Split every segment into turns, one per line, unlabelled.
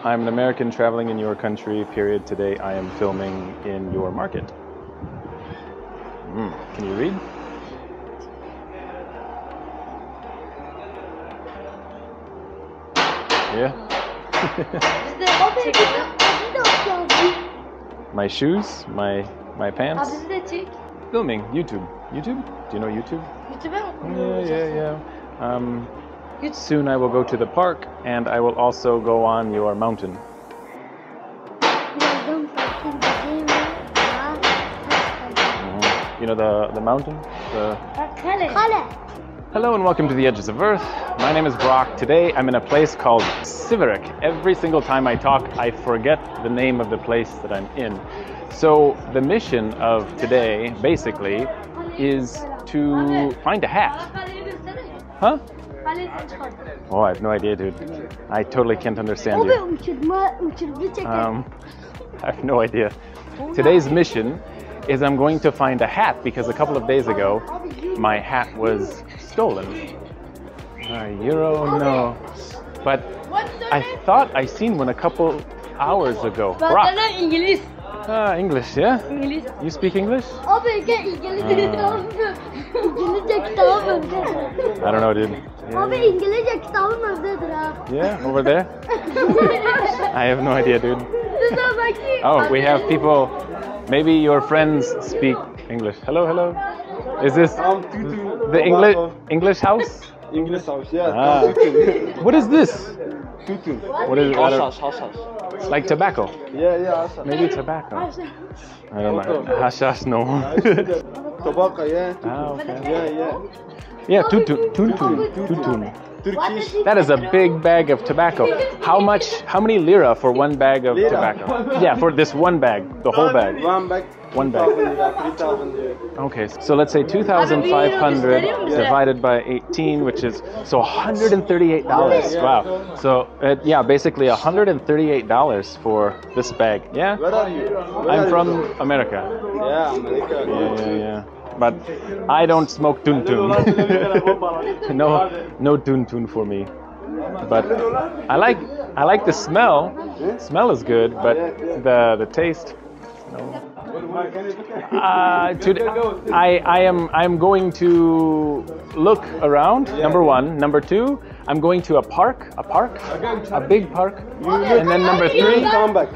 I'm an American traveling in your country, period. Today I am filming in your market. Can you read? Yeah. My shoes, my pants. Filming, YouTube. YouTube? Do you know YouTube? Yeah. Soon I will go to the park and I will also go on your mountain. You know the mountain? Hello and welcome to the Edges of Earth. My name is Brock. Today I'm in a place called Siverek. Every single time I talk, I forget the name of the place that I'm in. So the mission of today, basically, is to find a hat. Huh? Oh, I have no idea, dude. I totally can't understand you. I have no idea. Today's mission is I'm going to find a hat because a couple of days ago, my hat was stolen. Euro, no. But I thought I seen one a couple hours ago. Brock. English, yeah? You speak English? I don't know, dude. Yeah, over there? I have no idea, dude. Oh, we have people. Maybe your friends speak English. Hello. Is this the English house?
English house, yeah.
What is this?
Tutun.
What is it? Like tobacco?
Yeah.
Maybe tobacco. I don't know. Hashash, no.
Tobacco, yeah.
Okay.
Yeah.
Yeah, tutun.
Turkish.
That is a big bag of tobacco. How many lira for one bag of tobacco? Yeah, for this one bag, the whole bag.
One bag. 3,000.
Okay, so let's say 2,500 divided by 18, which is so $138. Wow. So yeah, basically $138 for this bag. Yeah.
Where are you?
I'm from America.
Yeah, America.
Yeah. But I don't smoke tuntun. No tuntun for me. But I like the smell. Smell is good, but the taste. No. Today, I'm going to look around. Number one. Number two, I'm going to a big park. And then number three,
Come back.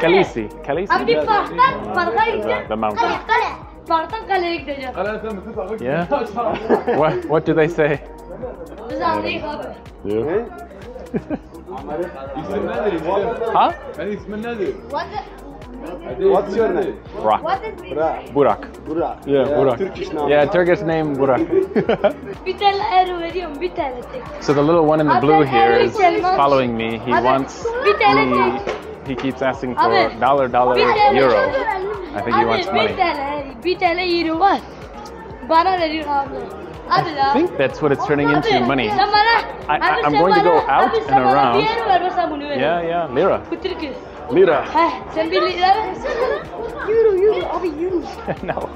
Kalisi. The mountain. Yeah. What do they say? Yeah. Huh?
What's your name?
Burak. Yeah, Burak.
Turkish name.
Yeah, Turkish name Burak. So the little one in the blue here is following me. He keeps asking for dollar, euro. I think he wants money. I think that's what it's turning into, money. I'm going to go out and around. Yeah, lira. Lira.
Euro.
No.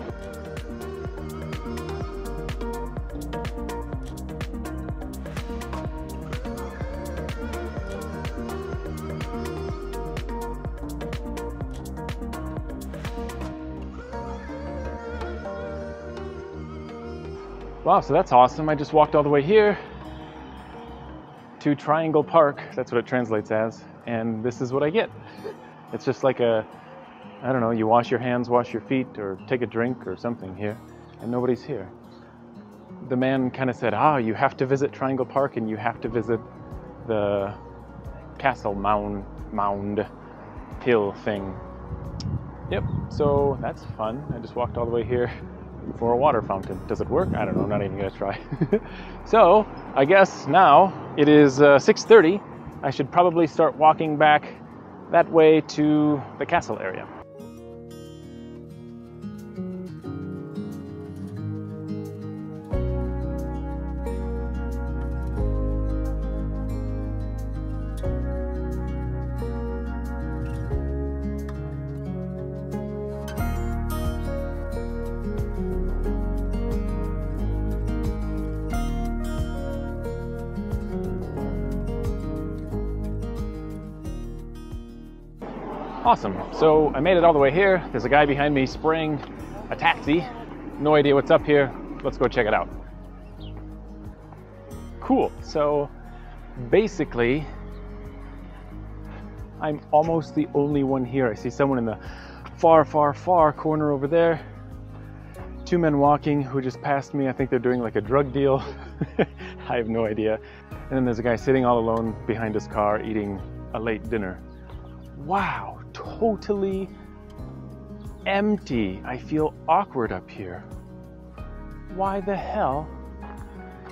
Wow, so that's awesome. I just walked all the way here to Triangle Park. That's what it translates as. And this is what I get. It's just like I don't know, you wash your hands, wash your feet, or take a drink or something here, and nobody's here. The man kind of said, you have to visit Triangle Park and you have to visit the castle mound hill thing. Yep, so that's fun. I just walked all the way here for a water fountain. Does it work? I don't know, I'm not even gonna try. So, I guess now it is 6:30. I should probably start walking back that way to the castle area. Awesome. So I made it all the way here. There's a guy behind me spraying a taxi. No idea what's up here. Let's go check it out. Cool. So basically, I'm almost the only one here. I see someone in the far, far, far corner over there. Two men walking who just passed me. I think they're doing like a drug deal. I have no idea. And then there's a guy sitting all alone behind his car eating a late dinner. Wow, totally empty. I feel awkward up here. Why the hell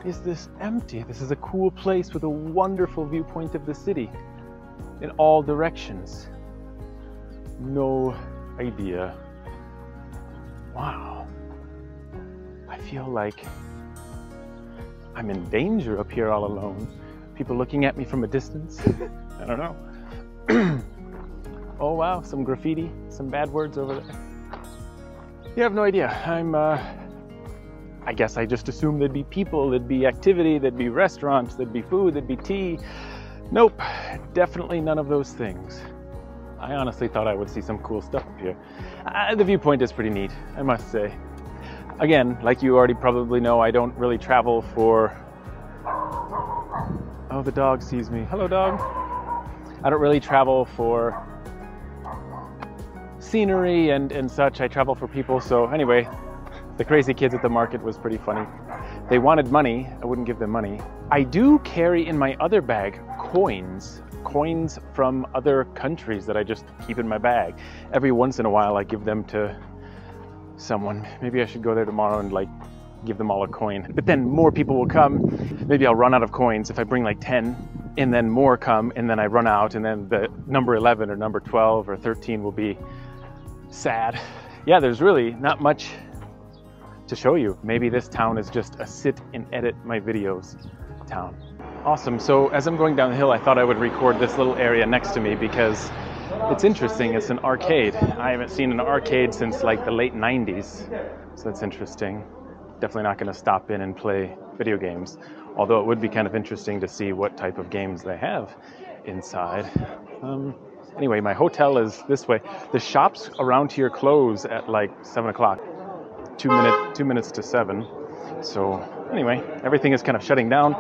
is this empty? This is a cool place with a wonderful viewpoint of the city in all directions. No idea. Wow. I feel like I'm in danger up here all alone. People looking at me from a distance. I don't know. Oh wow, some graffiti, some bad words over there. You have no idea. I guess I just assumed there'd be people, there'd be activity, there'd be restaurants, there'd be food, there'd be tea. Nope, definitely none of those things. I honestly thought I would see some cool stuff up here. The viewpoint is pretty neat, I must say. Again, like you already probably know, I don't really travel for... Oh, the dog sees me. Hello, dog. I don't really travel for scenery and such. I travel for people. So anyway, the crazy kids at the market was pretty funny. They wanted money. I wouldn't give them money. I do carry in my other bag coins from other countries that I just keep in my bag. Every once in a while I give them to someone. Maybe I should go there tomorrow and like give them all a coin. But then more people will come. Maybe I'll run out of coins if I bring like 10, and then more come, and then I run out, and then the number 11 or number 12 or 13 will be sad. Yeah, there's really not much to show you. Maybe this town is just a sit and edit my videos town. Awesome. So as I'm going down the hill, I thought I would record this little area next to me because it's interesting. It's an arcade. I haven't seen an arcade since like the late 90s. So that's interesting. Definitely not going to stop in and play video games. Although it would be kind of interesting to see what type of games they have inside. Anyway, my hotel is this way. The shops around here close at like 7 o'clock. 2 minutes to 7. So anyway, everything is kind of shutting down.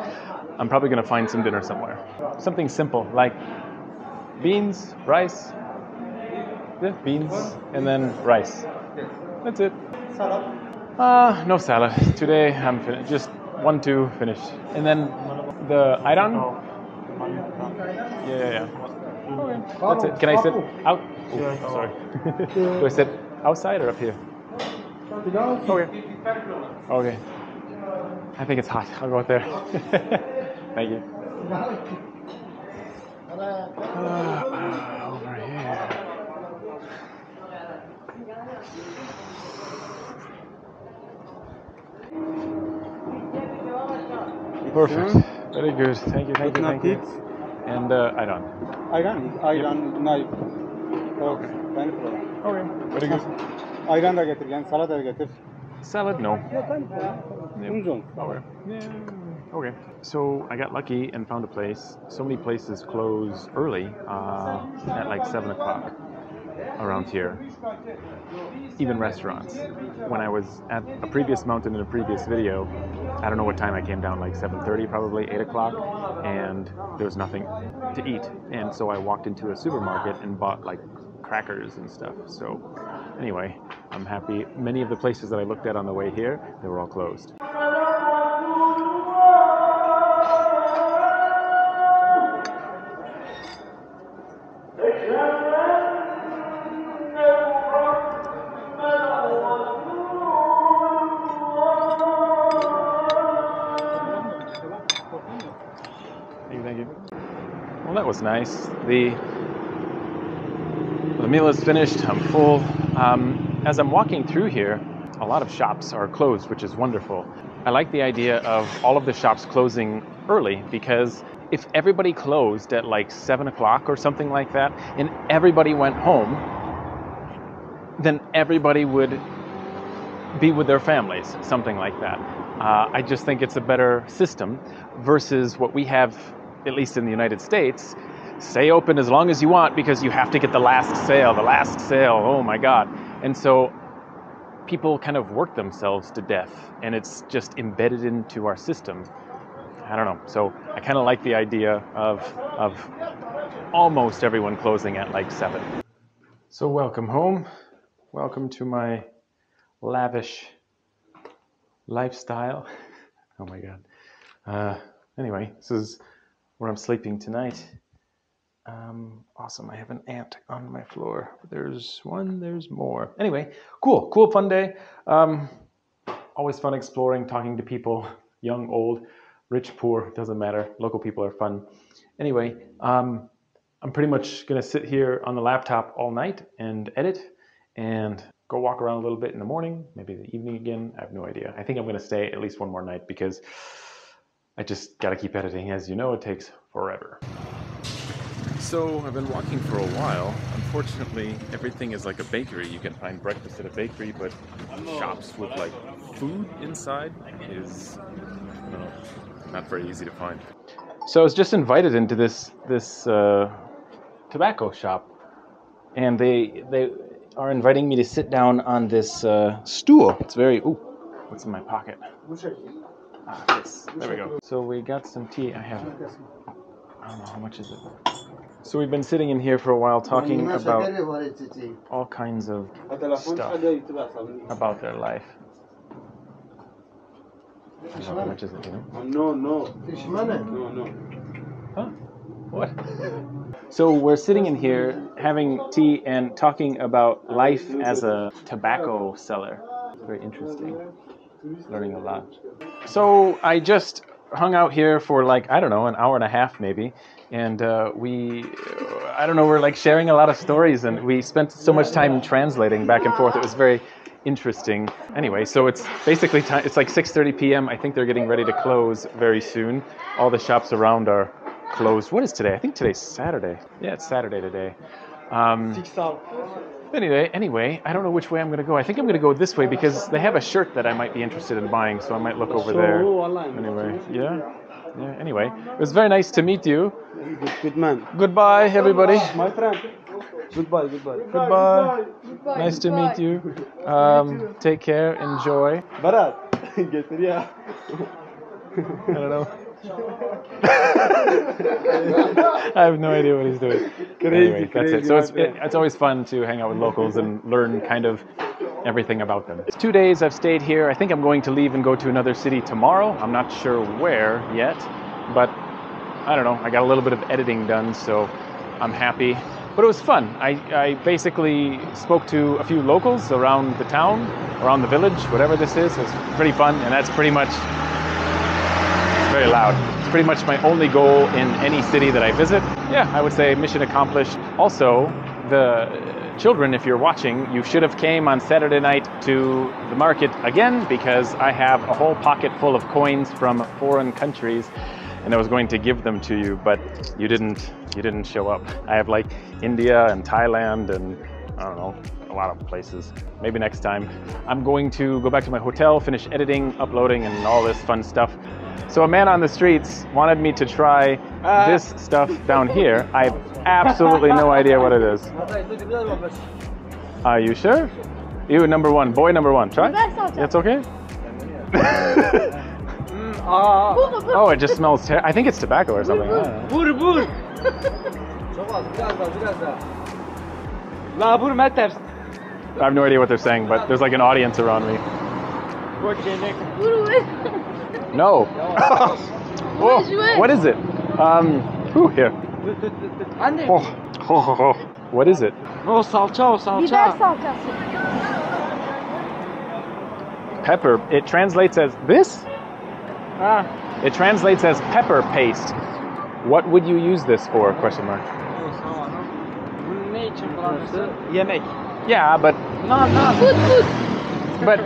I'm probably going to find some dinner somewhere. Something simple like beans, rice, beans, and then rice. That's it.
Salad?
No salad. Today I'm finished. Just 1, 2 finished. And then the ayran? Yeah. Okay. That's it. Can I sit out? Oh, sorry. Do I sit outside or up here? Okay. I think it's hot. I'll go out there. Thank you. Over here. Perfect. Very good. Thank you. And ayran.
Ayran, knife. Okay.
Okay. Very good.
Ayran da getir, yani salata da getir.
Salad? No.
Unzon.
Okay. Yeah. Okay. So I got lucky and found a place. So many places close early at like 7 o'clock around here. Even restaurants. When I was at a previous mountain in a previous video, I don't know what time I came down, like 7:30 probably, 8 o'clock, and there was nothing to eat. And so I walked into a supermarket and bought like crackers and stuff. So anyway, I'm happy. Many of the places that I looked at on the way here, they were all closed. Thank you. Well, that was nice. The meal is finished. I'm full. As I'm walking through here, a lot of shops are closed, which is wonderful. I like the idea of all of the shops closing early because if everybody closed at like 7 o'clock or something like that, and everybody went home, then everybody would be with their families, something like that. I just think it's a better system versus what we have, at least in the United States, stay open as long as you want because you have to get the last sale, oh my God. And so people kind of work themselves to death, and it's just embedded into our system. I don't know. So I kind of like the idea of almost everyone closing at like 7. So welcome home. Welcome to my lavish lifestyle. Oh my God. Anyway, this is where I'm sleeping tonight. Awesome. I have an ant on my floor. There's one, there's more. Anyway, cool, fun day. Always fun exploring, talking to people, young, old, rich, poor, doesn't matter. Local people are fun. Anyway, I'm pretty much gonna sit here on the laptop all night and edit and go walk around a little bit in the morning, maybe the evening again. I have no idea. I think I'm gonna stay at least one more night because I just gotta keep editing. As you know, it takes forever. So I've been walking for a while. Unfortunately, everything is like a bakery. You can find breakfast at a bakery, but shops with like food inside is not very easy to find. So I was just invited into this tobacco shop, and they are inviting me to sit down on this stool. It's very, ooh, what's in my pocket? There we go. So we got some tea. I don't know, how much is it? So we've been sitting in here for a while talking about all kinds of stuff about their life. How much is it, you know? No. Huh? What? So we're sitting in here having tea and talking about life as a tobacco seller. It's very interesting. Learning a lot. So I just hung out here for like, I don't know, an hour and a half maybe. And we're like sharing a lot of stories, and we spent so much time translating back and forth. It was very interesting. Anyway, so it's basically time. It's like 6:30 p.m. I think they're getting ready to close very soon. All the shops around are closed. What is today? I think today's Saturday. Yeah, it's Saturday today. Anyway, I don't know which way I'm going to go. I think I'm going to go this way because they have a shirt that I might be interested in buying, so I might look over there. Anyway, yeah. Anyway, it was very nice to meet you.
Good man.
Goodbye, everybody.
My friend. Goodbye.
Nice to meet you. Take care. Enjoy.
Barat. Getir ya.
I don't know. I have no idea what he's doing. Anyway, that's it. So it's always fun to hang out with locals and learn kind of everything about them. It's 2 days I've stayed here. I think I'm going to leave and go to another city tomorrow. I'm not sure where yet, but I don't know. I got a little bit of editing done, so I'm happy. But it was fun. I basically spoke to a few locals around the town, around the village, whatever this is. It was pretty fun, and that's pretty much, it's very loud. It's pretty much my only goal in any city that I visit. Yeah, I would say mission accomplished. Also, the children, if you're watching, you should have came on Saturday night to the market again, because I have a whole pocket full of coins from foreign countries, and I was going to give them to you, but you didn't show up. I have like India and Thailand and I don't know, a lot of places. Maybe next time. I'm going to go back to my hotel, finish editing, uploading, and all this fun stuff. So a man on the streets wanted me to try this stuff down here. I have absolutely no idea what it is. Are you sure? You number one, boy number one. Try. It's okay. Oh, it just smells I think it's tobacco or something. I have no idea what they're saying, but there's like an audience around me. No. Oh, what is it? Here. What is it?
O salça.
Biber salçası.
Pepper. It translates as this? It translates as pepper paste. What would you use this for? Question mark.
Yemek.
Yeah, but
Food.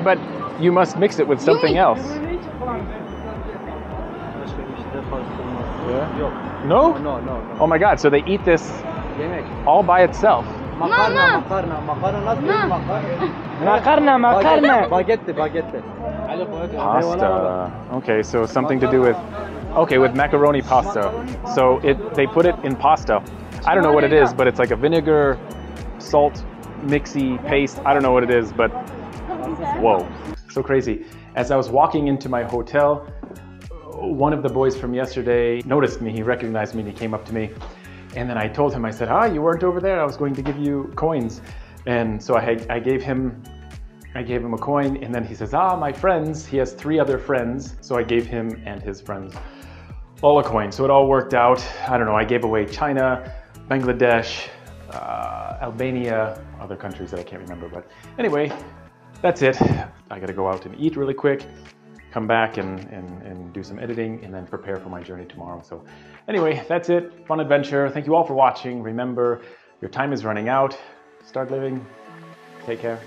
but you must mix it with something else. Yeah? No?
No.
Oh my God! So they eat this all by itself.
Makarna. Baguette.
Pasta. Okay, so something to do with. Okay, with macaroni pasta. So they put it in pasta, I don't know what it is, but it's like a vinegar, salt, mixy paste. I don't know what it is, but whoa, so crazy. As I was walking into my hotel, one of the boys from yesterday noticed me. He recognized me and he came up to me. And then I told him, I said, you weren't over there. I was going to give you coins. And so I gave him a coin, and then he says, my friends. He has 3 other friends. So I gave him and his friends all a coin. So it all worked out. I don't know, I gave away China, Bangladesh, Albania, other countries that I can't remember. But anyway, that's it. I gotta go out and eat really quick, come back and do some editing, and then prepare for my journey tomorrow. So anyway, that's it. Fun adventure. Thank you all for watching. Remember, your time is running out. Start living. Take care.